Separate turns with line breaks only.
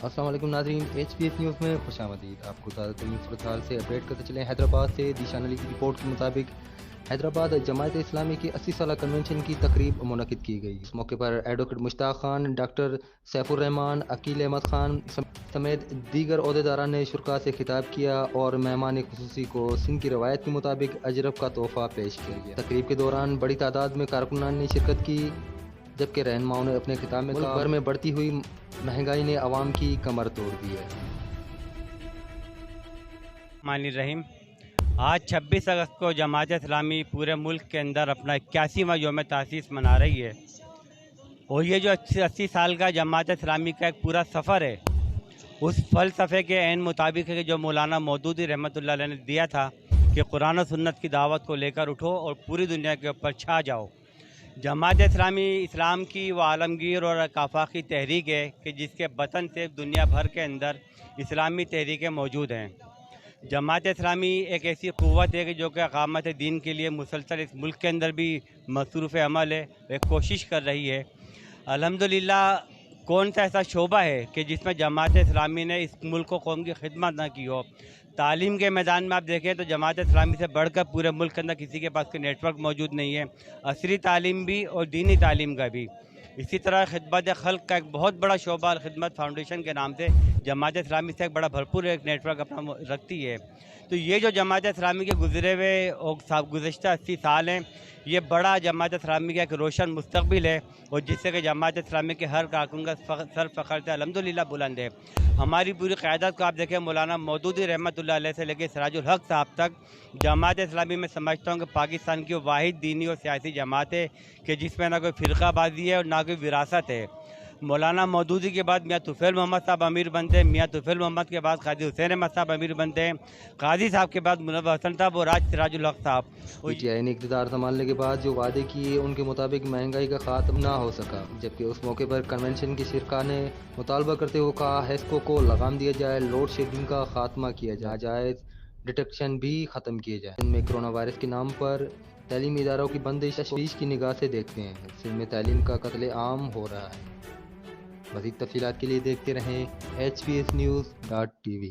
السلام علیکم ناظرین، HPS نیوز میں خوش آمدید۔ آپ کو تازہ ترین صورتحال سے اپڈیٹ کرتے چلیں۔ حیدرآباد سے دیشان علی کی رپورٹ کے مطابق حیدرآباد جماعت اسلامی کی 80 سالہ کنونشن کی تقریب منعقد کی گئی۔ اس موقع پر ایڈوکیٹ مشتاق خان، ڈاکٹر سیف الرحمان، عقیل احمد خان سمیت دیگر عہدیداران نے شرکاء سے خطاب کیا اور مہمان خصوصی کو سندھ کی روایت کے مطابق اجرب کا تحفہ پیش کیا گیا۔ تقریب کے دوران بڑی تعداد میں کارکنان نے شرکت کی، جبکہ رہنماؤں نے اپنے خطاب میں ملک بھر میں بڑھتی ہوئی مہنگائی نے عوام کی کمر توڑ دی ہے۔
الرحمن الرحیم۔ آج 26 اگست کو جماعت اسلامی پورے ملک کے اندر اپنا 81واں یوم تاسیس منا رہی ہے، اور یہ جو 80 سال کا جماعت اسلامی کا ایک پورا سفر ہے، اس فلسفے کے عین مطابق ہے کہ جو مولانا مودودی رحمۃ اللہ علیہ نے دیا تھا کہ قرآن و سنت کی دعوت کو لے کر اٹھو اور پوری دنیا کے اوپر چھا جاؤ۔ جماعت اسلامی اسلام کی وہ عالمگیر اور آفاقی تحریک ہے کہ جس کے بطن سے دنیا بھر کے اندر اسلامی تحریکیں موجود ہیں۔ جماعت اسلامی ایک ایسی قوت ہے کہ جو کہ اقامت دین کے لیے مسلسل اس ملک کے اندر بھی مصروف عمل ہے، ایک کوشش کر رہی ہے۔ الحمدللہ کون سا ایسا شعبہ ہے کہ جس میں جماعت اسلامی نے اس ملک کو قوم کی خدمت نہ کی ہو۔ تعلیم کے میدان میں آپ دیکھیں تو جماعت اسلامی سے بڑھ کر پورے ملک کے اندر کسی کے پاس کوئی نیٹ ورک موجود نہیں ہے، عصری تعلیم بھی اور دینی تعلیم کا بھی۔ اسی طرح خدمت خلق کا ایک بہت بڑا شعبہ خدمت فاؤنڈیشن کے نام سے جماعت اسلامی سے ایک بڑا بھرپور ایک نیٹ ورک اپنا رکھتی ہے۔ تو یہ جو جماعت اسلامی کے گزرے ہوئے گزشتہ 80 سال ہیں، یہ بڑا جماعت اسلامی کا ایک روشن مستقبل ہے، اور جس سے کہ جماعت اسلامی کے ہر کارکن کا سر فخر سے الحمدللہ بلند ہے۔ ہماری پوری قیادت کو آپ دیکھیں، مولانا مودودی رحمۃ اللہ علیہ سے لے کے سراج الحق صاحب تک، جماعت اسلامی میں سمجھتا ہوں کہ پاکستان کی واحد دینی اور سیاسی جماعت ہے کہ جس میں نہ کوئی فرقہ بازی ہے اور نہ کوئی وراثت ہے۔ مولانا مودودی کے بعد میاں طفیل محمد صاحب امیر بنتے ہیں، میاں طفیل محمد کے بعد قاضی حسین احمد صاحب امیر بنتے ہیں، قاضی صاحب کے بعد منور حسن صاحب اور آج سراج الحق صاحب۔
PTI نے اقتدار سنبھالنے کے بعد جو وعدے کیے ان کے مطابق مہنگائی کا خاتمہ نہ ہو سکا، جبکہ اس موقع پر کنونشن کے شرکاء نے مطالبہ کرتے ہوئے کہا ہیسکو کو لگام دیا جائے، لوڈ شیڈنگ کا خاتمہ کیا جائے، ناجائز ڈیٹیکشن بھی ختم کیے جائے۔ سندھ میں کرونا وائرس کے نام پر تعلیمی اداروں کی بندش تشویش کی نگاہ سے دیکھتے ہیں۔ سندھ میں تعلیم کا قتل عام ہو رہا ہے۔ مزید تفصیلات کے لیے دیکھتے رہیں HPSnews.tv۔